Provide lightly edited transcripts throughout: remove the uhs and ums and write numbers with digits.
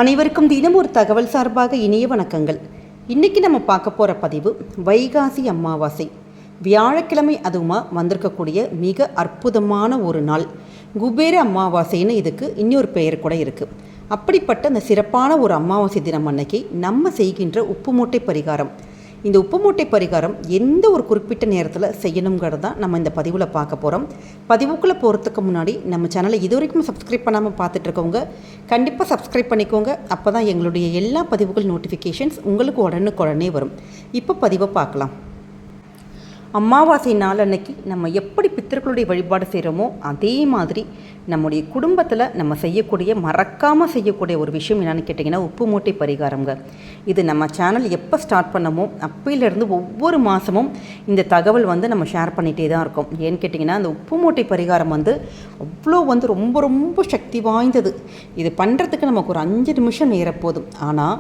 அனைவருக்கும் தினம் ஒரு தகவல் சார்பாக இனிய வணக்கங்கள். இன்றைக்கி நம்ம பார்க்க போகிற பதிவு வைகாசி அமாவாசை வியாழக்கிழமை அதுவுமா வந்திருக்கக்கூடிய மிக அற்புதமான ஒரு நாள். குபேர அமாவாசைன்னு இதுக்கு இன்னொரு பெயர் கூட இருக்குது. அப்படிப்பட்ட அந்த சிறப்பான ஒரு அமாவாசை தினம் அன்னைக்கு நம்ம செய்கின்ற உப்பு மூட்டை பரிகாரம், இந்த உப்பு மூட்டை பரிகாரம் எந்த ஒரு குறிப்பிட்ட நேரத்தில் செய்யணுங்கிறது தான் நம்ம இந்த பதிவில் பார்க்க போகிறோம். பதிவுக்குள்ளே போகிறதுக்கு முன்னாடி நம்ம சேனலை இது வரைக்கும் சப்ஸ்கிரைப் பண்ணாமல் பார்த்துட்ருக்கவங்க கண்டிப்பாக சப்ஸ்கிரைப் பண்ணிக்கோங்க. அப்போ தான் எங்களுடைய எல்லா பதிவுகள் நோட்டிஃபிகேஷன்ஸ் உங்களுக்கு உடனுக்குடனே வரும். இப்போ பதிவை பார்க்கலாம். அமாவாசை நாள் அன்னைக்கு நம்ம எப்படி பித்தர்களுடைய வழிபாடு செய்கிறோமோ அதே மாதிரி நம்முடைய குடும்பத்தில் நம்ம செய்யக்கூடிய மறக்காமல் செய்யக்கூடிய ஒரு விஷயம் என்னென்னு கேட்டிங்கன்னா உப்பு மூட்டை பரிகாரங்க. இது நம்ம சேனல் எப்போ ஸ்டார்ட் பண்ணமோ அப்பையிலேருந்து ஒவ்வொரு மாதமும் இந்த தகவல் நம்ம ஷேர் பண்ணிகிட்டே தான் இருக்கோம். ஏன்னு கேட்டிங்கன்னா அந்த உப்பு மூட்டை பரிகாரம் அவ்வளோ ரொம்ப ரொம்ப சக்தி வாய்ந்தது. இது பண்ணுறதுக்கு நமக்கு ஒரு 5 நிமிஷம் ஏறப்போதும். ஆனால்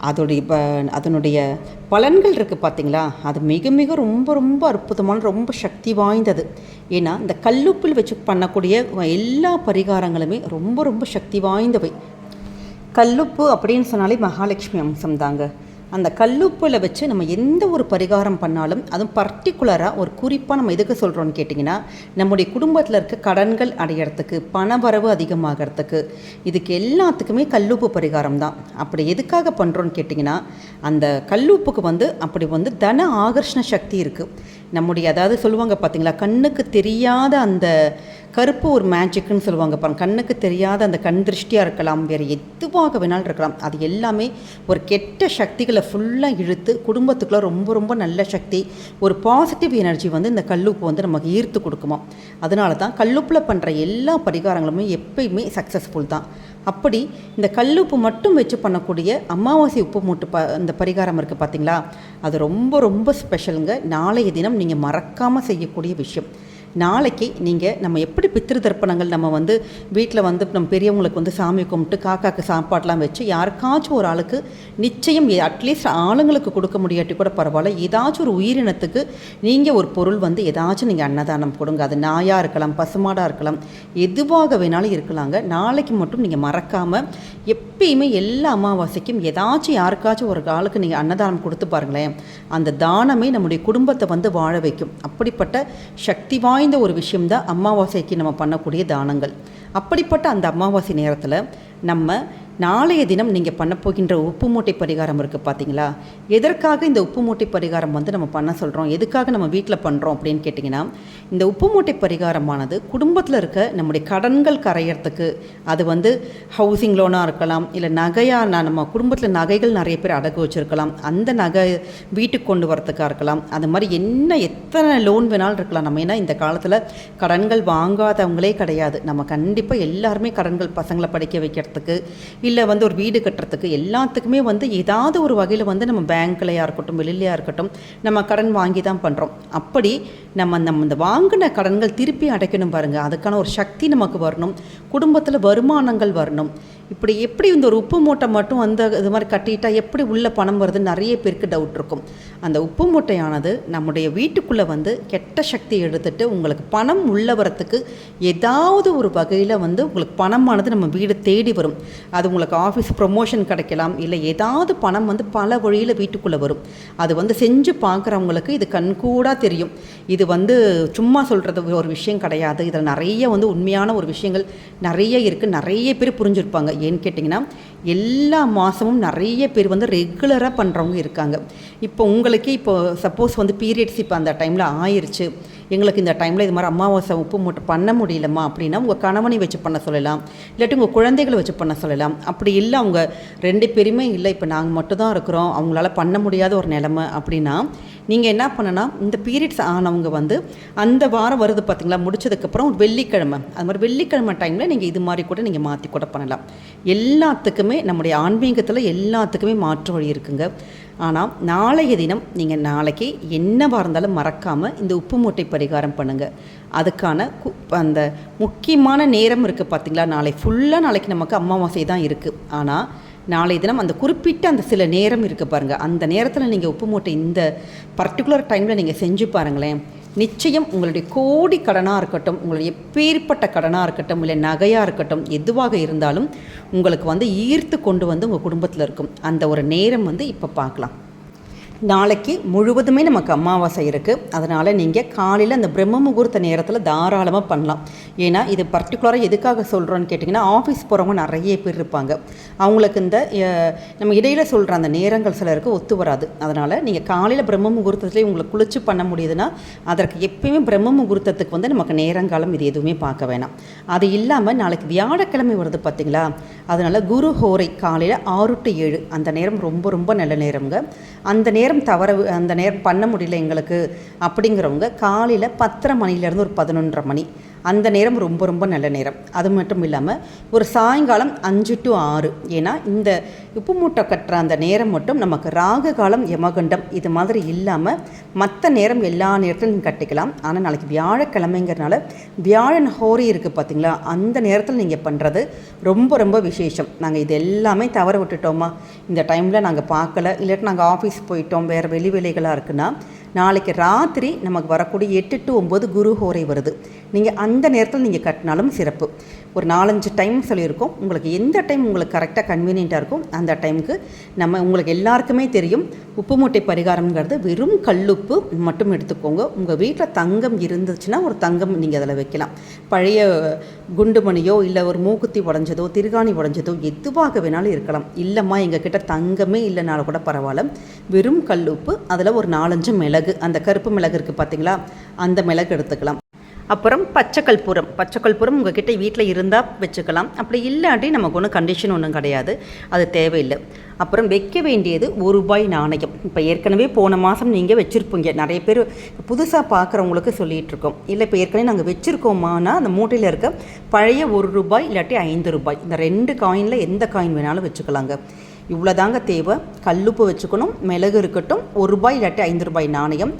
அதனுடைய பலன்கள் இருக்குது பார்த்திங்களா, அது மிக மிக ரொம்ப ரொம்ப அற்புதமான ரொம்ப சக்தி வாய்ந்தது. ஏன்னா இந்த கல்லுப்பில் வச்சு பண்ணக்கூடிய எல்லா பரிகாரங்களுமே ரொம்ப ரொம்ப சக்தி வாய்ந்தவை. கல்லுப்பு அப்படின்னு சொன்னாலே மகாலட்சுமி அம்சம் தாங்க. அந்த கல்லுப்பில் வச்சு நம்ம எந்த ஒரு பரிகாரம் பண்ணாலும் அதுவும் பர்டிகுலராக ஒரு குறிப்பாக நம்ம எதுக்கு சொல்கிறோன்னு கேட்டிங்கன்னா நம்முடைய குடும்பத்தில் இருக்க கடன்கள் அடையிறதுக்கு, பணவரவு அதிகமாகிறதுக்கு, இதுக்கு எல்லாத்துக்குமே கல்லுப்பு பரிகாரம் தான். அப்படி எதுக்காக பண்ணுறோன்னு கேட்டிங்கன்னா அந்த கல்லுப்புக்கு அப்படி தன ஆகர்ஷண சக்தி இருக்குது. நம்முடைய அதாவது சொல்லுவாங்க பார்த்திங்களா, கண்ணுக்கு தெரியாத அந்த கருப்பு ஒரு மேஜிக்குன்னு சொல்லுவாங்க பாருங்க. கண்ணுக்கு தெரியாத அந்த கண் திருஷ்டியாக இருக்கலாம், வேறு எதுவாக வேணாலும் இருக்கலாம். அது எல்லாமே ஒரு கெட்ட சக்திகளை ஃபுல்லாக இழுத்து குடும்பத்துக்குள்ள ரொம்ப ரொம்ப நல்ல சக்தி, ஒரு பாசிட்டிவ் எனர்ஜி இந்த கல்லுப்பு நமக்கு ஈர்த்து கொடுக்குமா. அதனால தான் கல்லுப்பில் பண்ணுற எல்லா பரிகாரங்களுமே எப்பயுமே சக்ஸஸ்ஃபுல் தான். அப்படி இந்த கல்லுப்பு மட்டும் வச்சு பண்ணக்கூடிய அமாவாசை உப்பு மூட்டு இந்த பரிகாரம் இருக்குது பார்த்திங்களா, அது ரொம்ப ரொம்ப ஸ்பெஷலுங்க. நாளைய தினம் நீங்கள் மறக்காமல் செய்யக்கூடிய விஷயம். நாளைக்கு நம்ம எப்படி பித்திரு தர்ப்பணங்கள் நம்ம வீட்டில் நம்ம பெரியவங்களுக்கு சாமி கும்பிட்டு காக்காக்கு சாப்பாடெலாம் வச்சு யாருக்காச்சும் ஒரு ஆளுக்கு நிச்சயம் அட்லீஸ்ட் ஆளுங்களுக்கு கொடுக்க முடியாட்டி கூட பரவாயில்ல, ஏதாச்சும் ஒரு உயிரினத்துக்கு நீங்கள் ஒரு பொருள் ஏதாச்சும் நீங்கள் அன்னதானம் கொடுங்க. அது நாயாக இருக்கலாம், பசுமாடாக இருக்கலாம், எதுவாக வேணாலும் இருக்கலாங்க. நாளைக்கு மட்டும் நீங்கள் மறக்காமல் எப்பயுமே எல்லா அமாவாசைக்கும் ஏதாச்சும் யாருக்காச்சும் ஒரு ஆளுக்கு நீங்கள் அன்னதானம் கொடுத்து பாருங்களேன். அந்த தானமே நம்முடைய குடும்பத்தை வாழ வைக்கும். அப்படிப்பட்ட சக்தி வாய்ந்த ஒரு விஷயம்தான் அமாவாசைக்கு நம்ம பண்ணக்கூடிய தானங்கள். அப்படிப்பட்ட அந்த அமாவாசை நேரத்தில் நம்ம நாளைய தினம் நீங்கள் பண்ண போகின்ற உப்பு மூட்டை பரிகாரம் இருக்குது பார்த்தீங்களா. எதற்காக இந்த உப்பு மூட்டை பரிகாரம் நம்ம பண்ண சொல்கிறோம், எதுக்காக நம்ம வீட்டில் பண்ணுறோம் அப்படின்னு கேட்டிங்கன்னா, இந்த உப்பு மூட்டை பரிகாரமானது குடும்பத்தில் இருக்க நம்முடைய கடன்கள் கரையிறதுக்கு, அது ஹவுசிங் லோனாக இருக்கலாம், இல்லை நகையாக நம்ம குடும்பத்தில் நகைகள் நிறைய பேர் அடகு வச்சுருக்கலாம், அந்த நகை வீட்டுக்கு கொண்டு வரத்துக்காக இருக்கலாம். அது மாதிரி எத்தனை லோன் வேணாலும் இருக்கலாம். நம்ம ஏன்னா இந்த காலத்தில் கடன்கள் வாங்காதவங்களே கிடையாது. நம்ம கண்டிப்பாக எல்லாருமே கடன்கள் பசங்களை படிக்க வைக்கிறதுக்கு, இல்லை ஒரு வீடு கட்டுறதுக்கு, எல்லாத்துக்குமே ஏதாவது ஒரு வகையில் நம்ம பேங்க்லையாக இருக்கட்டும், வெளியிலையாக இருக்கட்டும், நம்ம கடன் வாங்கி தான் பண்ணுறோம். அப்படி நம்ம இந்த வாங்கின கடன்கள் திருப்பி அடைக்கணும் பாருங்கள். அதுக்கான ஒரு சக்தி நமக்கு வரணும், குடும்பத்தில் வருமானங்கள் வரணும். இப்படி எப்படி ஒரு உப்பு மூட்டை மட்டும் இது மாதிரி கட்டிட்டா எப்படி உள்ள பணம் வருதுன்னு நிறைய பேருக்கு டவுட் இருக்கும். அந்த உப்பு மூட்டையானது நம்முடைய வீட்டுக்குள்ளே கெட்ட சக்தி எடுத்துட்டு உங்களுக்கு பணம் உள்ள வரத்துக்கு ஏதாவது ஒரு வகையில் உங்களுக்கு பணமானது நம்ம வீடு தேடி வரும். அது உங்களுக்கு ஆஃபீஸ் ப்ரொமோஷன் கிடைக்கலாம், இல்லை ஏதாவது பணம் பல வழியில் வீட்டுக்குள்ளே வரும். அது செஞ்சு பார்க்குறவங்களுக்கு இது கண்கூடாக தெரியும். இது சும்மா சொல்கிறது ஒரு விஷயம் கிடையாது. இதில் நிறைய உண்மையான ஒரு விஷயங்கள் நிறைய இருக்குது. நிறைய பேர் புரிஞ்சுருப்பாங்க. ஏன்னு கேட்டிங்கன்னா எல்லா மாதமும் நிறைய பேர் ரெகுலராக பண்ணுறவங்க இருக்காங்க. இப்போ உங்களுக்கு சப்போஸ் பீரியட்ஸ் இப்போ அந்த டைமில் ஆயிடுச்சு, எங்களுக்கு இந்த டைமில் இது மாதிரி அமாவாசை உப்பு மூட்டை பண்ண முடியலம்மா அப்படின்னா உங்கள் கணவனை வச்சு பண்ண சொல்லலாம், இல்லாட்டி உங்கள் குழந்தைகளை வச்சு பண்ண சொல்லலாம். அப்படி இல்லை அவங்க 2 பேருமே இல்லை, இப்போ நாங்கள் மட்டும் தான் இருக்கிறோம், அவங்களால பண்ண முடியாத ஒரு நிலைமை அப்படின்னா நீங்கள் என்ன பண்ணலாம், இந்த பீரியட்ஸ் ஆனவங்க அந்த வாரம் வருது பார்த்திங்களா, முடிச்சதுக்கப்புறம் ஒரு வெள்ளிக்கிழமை, அது மாதிரி வெள்ளிக்கிழமை டைமில் நீங்கள் இது மாதிரி கூட நீங்கள் மாற்றி கூட பண்ணலாம். எல்லாத்துக்குமே நம்முடைய ஆன்மீகத்தில் எல்லாத்துக்குமே மாற்று வழி இருக்குங்க. ஆனால் நாளைய தினம் நீங்கள் நாளைக்கு என்னவாக இருந்தாலும் மறக்காமல் இந்த உப்பு மூட்டை பரிகாரம் பண்ணுங்கள். அதுக்கான அந்த முக்கியமான நேரம் இருக்குது பார்த்திங்களா, நாளைக்கு நமக்கு அமாவாசை தான் இருக்குது. ஆனால் நாளை தினம் அந்த குறிப்பிட்ட அந்த சில நேரம் இருக்குது பாருங்கள், அந்த நேரத்தில் நீங்கள் உப்பு மூட்டை இந்த பர்டிகுலர் டைமில் நீங்கள் செஞ்சு பாருங்களேன். நிச்சயம் உங்களுடைய கோடி கடனாக இருக்கட்டும், உங்களுடைய எப்பேற்பட்ட கடனாக இருக்கட்டும், இல்லை நகையாக இருக்கட்டும், எதுவாக இருந்தாலும் உங்களுக்கு வந்து ஈர்த்து கொண்டு வந்து உங்கள் குடும்பத்தில் இருக்கும். அந்த ஒரு நேரம் வந்து இப்போ பார்க்கலாம். நாளைக்கு முழுவதுமே நமக்கு அமாவாசை இருக்குது. அதனால் நீங்கள் காலையில் அந்த பிரம்ம முகூர்த்த நேரத்தில் தாராளமாக பண்ணலாம். ஏன்னா இது பர்டிகுலராக எதுக்காக சொல்கிறோன்னு கேட்டிங்கன்னா, ஆஃபீஸ் போகிறவங்க நிறைய பேர் இருப்பாங்க. அவங்களுக்கு இந்த நம்ம இடையில் சொல்கிற அந்த நேரங்கள் சிலருக்கு ஒத்து வராது. அதனால் நீங்கள் காலையில் பிரம்ம முகூர்த்தத்துலேயே உங்களுக்கு குளிச்சு பண்ண முடியுதுன்னா அதற்கு எப்பயுமே பிரம்ம முகூர்த்தத்துக்கு வந்து நமக்கு நேரங்காலம் இது எதுவுமே பார்க்க வேணாம். அது இல்லாமல் நாளைக்கு வியாழக்கிழமை வருது பார்த்திங்களா, அதனால் குரு ஹோரை காலையில் 6 to 7 அந்த நேரம் ரொம்ப ரொம்ப நல்ல நேரங்க. அந்த நேரம் அந்த நேரம் பண்ண முடியல எங்களுக்கு அப்படிங்கிறவங்க காலையில் 10:30 மணிலேருந்து ஒரு 11:30 மணி அந்த நேரம் ரொம்ப ரொம்ப நல்ல நேரம். அது மட்டும் இல்லாமல் ஒரு சாயங்காலம் 5 to 6, ஏன்னா இந்த உப்பு மூட்டை கட்டுற அந்த நேரம் மட்டும் நமக்கு ராகு காலம் யமகண்டம் இது மாதிரி இல்லாமல் மற்ற நேரம் எல்லா நேரத்திலும் நீங்கள் கட்டிக்கலாம். ஆனால் நாளைக்கு வியாழக்கிழமைங்கிறனால வியாழன் ஹோரி இருக்குது பார்த்திங்களா, அந்த நேரத்தில் நீங்கள் பண்ணுறது ரொம்ப ரொம்ப விசேஷம். நாங்கள் இது எல்லாமே தவற விட்டுட்டோமா, இந்த டைமில் நாங்கள் பார்க்கல, இல்லாட்டி நாங்கள் ஆஃபீஸ் போயிட்டோம், வேறு வெளி வேலைகளாக இருக்குன்னா நாளைக்கு ராத்திரி நமக்கு வரக்கூடிய 8 to 9 குரு ஹோரை வருது. நீங்கள் அந்த நேரத்தில் நீங்கள் கட்டினாலும் சிறப்பு. ஒரு 4-5 டைம் சொல்லியிருக்கோம். உங்களுக்கு எந்த டைம் உங்களுக்கு கரெக்டாக கன்வீனியண்ட்டாக இருக்கும் அந்த டைமுக்கு நம்ம உங்களுக்கு எல்லாருக்குமே தெரியும், உப்பு மூட்டை பரிகாரம்ங்கிறது வெறும் கல்லுப்பு மட்டும் எடுத்துக்கோங்க. உங்கள் வீட்டில் தங்கம் இருந்துச்சுன்னா ஒரு தங்கம் நீங்கள் அதில் வைக்கலாம். பழைய குண்டுமணியோ இல்லை ஒரு மூக்குத்தி உடஞ்சதோ திருகாணி உடஞ்சதோ எதுவாக வேணாலும் இருக்கலாம். இல்லைம்மா எங்கள் கிட்ட தங்கமே இல்லைனாலும் கூட பரவாயில்ல, வெறும் கல்லுப்பு அதில் ஒரு 4-5 மிளகு, அந்த கருப்பு மிளகு இருக்குது பார்த்தீங்களா, அந்த மிளகு எடுத்துக்கலாம். அப்புறம் பச்சைக்கற்பூரம் உங்கள் கிட்டே வீட்டில் இருந்தால் வச்சுக்கலாம். அப்படி இல்லாட்டி நமக்கு ஒன்றும் கண்டிஷன் ஒன்றும் கிடையாது, அது தேவையில்லை. அப்புறம் வைக்க வேண்டியது ₹1 நாணயம். இப்போ ஏற்கனவே போன மாதம் நீங்கள் வச்சுருப்பீங்க, நிறைய பேர் புதுசாக பார்க்குறவங்களுக்கு சொல்லிகிட்ருக்கோம். இல்லை இப்போ ஏற்கனவே நாங்கள் வச்சுருக்கோமானா அந்த மூட்டையில் இருக்க பழைய ₹1 இல்லாட்டி ₹5 இந்த 2 காயினில் எந்த காயின் வேணாலும் வச்சுக்கலாங்க. இவ்வளோதாங்க தேவை. கல்லுப்பு வச்சுக்கணும், மிளகு இருக்கட்டும், ₹1 இல்லாட்டி ₹5 நாணயம்,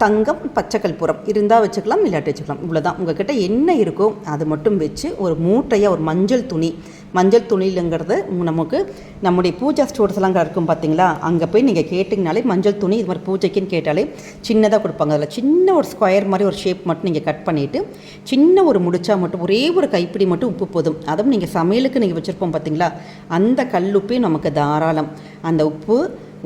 தங்கம், பச்சைக்கற்பூரம் இருந்தால் வச்சுக்கலாம், இல்லாட்டி வச்சுக்கலாம். இவ்வளோதான். உங்கள்கிட்ட என்ன இருக்கோ அது மட்டும் வச்சு ஒரு மூட்டையாக ஒரு மஞ்சள் துணிங்கிறது நமக்கு நம்முடைய பூஜா ஸ்டோர்ஸ்லாம் இருக்கும் பார்த்தீங்களா, அங்கே போய் நீங்கள் கேட்டிங்கனாலே மஞ்சள் துணி இது மாதிரி பூஜைக்குன்னு கேட்டாலே சின்னதாக கொடுப்பாங்க. அதில் சின்ன ஒரு ஸ்கொயர் மாதிரி ஒரு ஷேப் மட்டும் நீங்கள் கட் பண்ணிவிட்டு சின்ன ஒரு முடிச்சா மட்டும் ஒரே ஒரு கைப்பிடி மட்டும் உப்பு போதும். அதுவும் நீங்கள் சமையலுக்கு நீங்கள் வச்சுருப்போம் பார்த்தீங்களா, அந்த கல்லுப்பே நமக்கு தாராளம். அந்த உப்பு,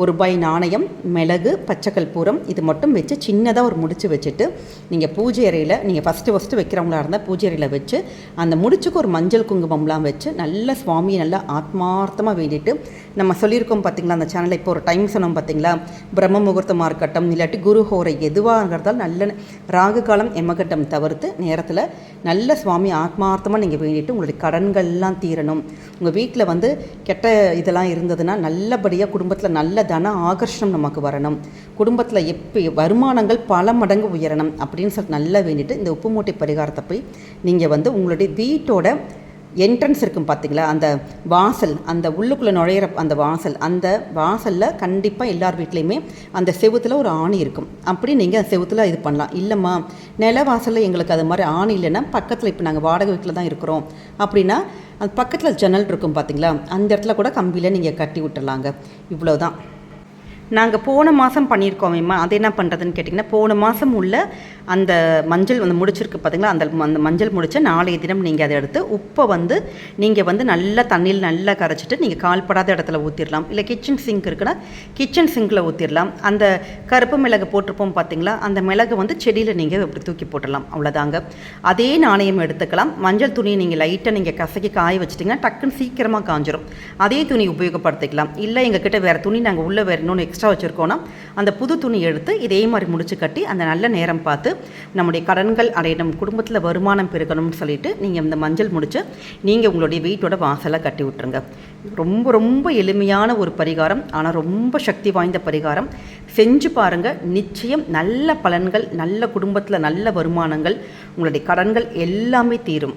₹1 நாணயம், மிளகு, பச்சைக்கற்பூரம் இது மட்டும் வச்சு சின்னதாக ஒரு முடிச்சு வச்சுட்டு நீங்கள் பூஜை அறையில் நீங்கள் ஃபஸ்ட்டு வைக்கிறவங்களா இருந்தால் பூஜை அறையில் வச்சு அந்த முடிச்சுக்கு ஒரு மஞ்சள் குங்குமம்லாம் வச்சு நல்ல சுவாமியை நல்லா ஆத்மார்த்தமாக வேண்டிட்டு நம்ம சொல்லியிருக்கோம் பார்த்திங்களா, அந்த சேனலில் இப்போ ஒரு டைம் சொன்னோம் பார்த்திங்களா, பிரம்ம முகூர்த்தமாக இருக்கட்டும் இல்லாட்டி குரு ஹோரை எதுவாகிறதால் நல்ல ராகு காலம் எமகட்டம் தவிர்த்து நேரத்தில் நல்ல சுவாமி ஆத்மார்த்தமாக நீங்கள் வேண்டிட்டு உங்களுடைய கடன்கள்லாம் தீரணும். உங்கள் வீட்டில் வந்து கெட்ட இதெல்லாம் இருந்ததுன்னா நல்லபடியாக குடும்பத்தில் நல்ல தன ஆகர்ஷணம் நமக்கு வரணும், குடும்பத்தில் வருமானங்கள் பல மடங்கு உயரணும் அப்படின்னு சொல்லிட்டு நல்லா வேண்டிட்டு இந்த உப்பு மூட்டை பரிகாரத்தை போய் நீங்கள் வந்து உங்களுடைய வீட்டோட என்ட்ரன்ஸ் இருக்கும் பார்த்தீங்களா, அந்த வாசல், அந்த உள்ளுக்குள்ளே நுழையிற அந்த வாசலில் கண்டிப்பாக எல்லார் வீட்லேயுமே அந்த செவுத்தில் ஒரு ஆணி இருக்கும். அப்படி நீங்கள் அந்த செவுத்தில் இது பண்ணலாம். இல்லைம்மா நில வாசலில் எங்களுக்கு அது மாதிரி ஆணி இல்லைன்னா பக்கத்தில் இப்போ நாங்கள் வாடகை வீட்டில் தான் இருக்கிறோம் அப்படின்னா அது பக்கத்தில் ஜன்னல் இருக்கும் பார்த்தீங்களா, அந்த இடத்துல கூட கம்பியில் நீங்கள் கட்டி விட்டுடலாங்க. இவ்வளோதான். நாங்கள் போன மாதம் பண்ணியிருக்கோமேம்மா, அது என்ன பண்ணுறதுன்னு கேட்டிங்கன்னா, போன மாதம் உள்ள அந்த மஞ்சள் வந்து முடிச்சிருக்கு பார்த்தீங்களா, அந்த மஞ்சள் முடிச்ச நாளைய தினம் நீங்கள் அதை எடுத்து உப்பை வந்து நீங்கள் வந்து நல்லா தண்ணியில் நல்லா கரைச்சிட்டு நீங்கள் கால்படாத இடத்துல ஊற்றிடலாம். இல்லை கிச்சன் சிங்க் இருக்குன்னா கிச்சன் சிங்கில் ஊற்றிடலாம். அந்த கருப்பு மிளகு போட்டிருப்போம் பார்த்தீங்களா, அந்த மிளகு வந்து செடியில் நீங்கள் இப்படி தூக்கி போட்டுடலாம். அவ்வளோதாங்க. அதே நாணயம் எடுத்துக்கலாம். மஞ்சள் துணியை நீங்கள் லைட்டாக நீங்கள் கசக்கி காய வச்சிட்டிங்கன்னா டக்குன்னு சீக்கிரமாக காஞ்சிரும். அதே துணி உபயோகப்படுத்திக்கலாம். இல்லை எங்ககிட்ட வேறு துணி நாங்கள் உள்ளே வேறு இன்னொன்று எக்ஸ்ட்ரா வச்சுருக்கோன்னா அந்த புது துணி எடுத்து இதே மாதிரி முடிச்சு கட்டி அந்த நல்ல நேரம் பார்த்து நம்முடைய கடன்கள் அடையணும், குடும்பத்தில் வருமானம் பெருகணும்னு சொல்லிட்டு நீங்கள் இந்த மஞ்சள் முடிச்சு நீங்கள் உங்களுடைய வீட்டோட வாசலை கட்டி விட்டுருங்க. ரொம்ப ரொம்ப எளிமையான ஒரு பரிகாரம், ஆனால் ரொம்ப சக்தி வாய்ந்த பரிகாரம். செஞ்சு பாருங்கள், நிச்சயம் நல்ல பலன்கள், நல்ல குடும்பத்தில் நல்ல வருமானங்கள், உங்களுடைய கடன்கள் எல்லாமே தீரும்.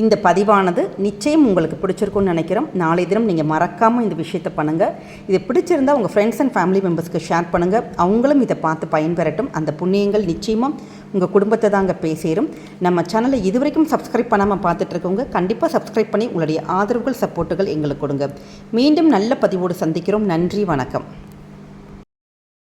இந்த பதிவானது நிச்சயம் உங்களுக்கு பிடிச்சிருக்குன்னு நினைக்கிறோம். நாளை தினம் நீங்கள் மறக்காமல் இந்த விஷயத்தை பண்ணுங்கள். இது பிடிச்சிருந்தால் உங்கள் ஃப்ரெண்ட்ஸ் அண்ட் ஃபேமிலி மெம்பர்ஸ்க்கு ஷேர் பண்ணுங்கள். அவங்களும் இதை பார்த்து பயன்பெறட்டும். அந்த புண்ணியங்கள் நிச்சயமாக உங்கள் குடும்பத்தை தாங்க பேசிடும். நம்ம சேனலை இதுவரைக்கும் சப்ஸ்கிரைப் பண்ணாமல் பார்த்துட்ருக்கவங்க கண்டிப்பாக சப்ஸ்கிரைப் பண்ணி உங்களுடைய ஆதரவுகள், சப்போர்ட்டுகள் எங்களுக்கு கொடுங்க. மீண்டும் நல்ல பதிவோடு சந்திக்கிறோம். நன்றி, வணக்கம்.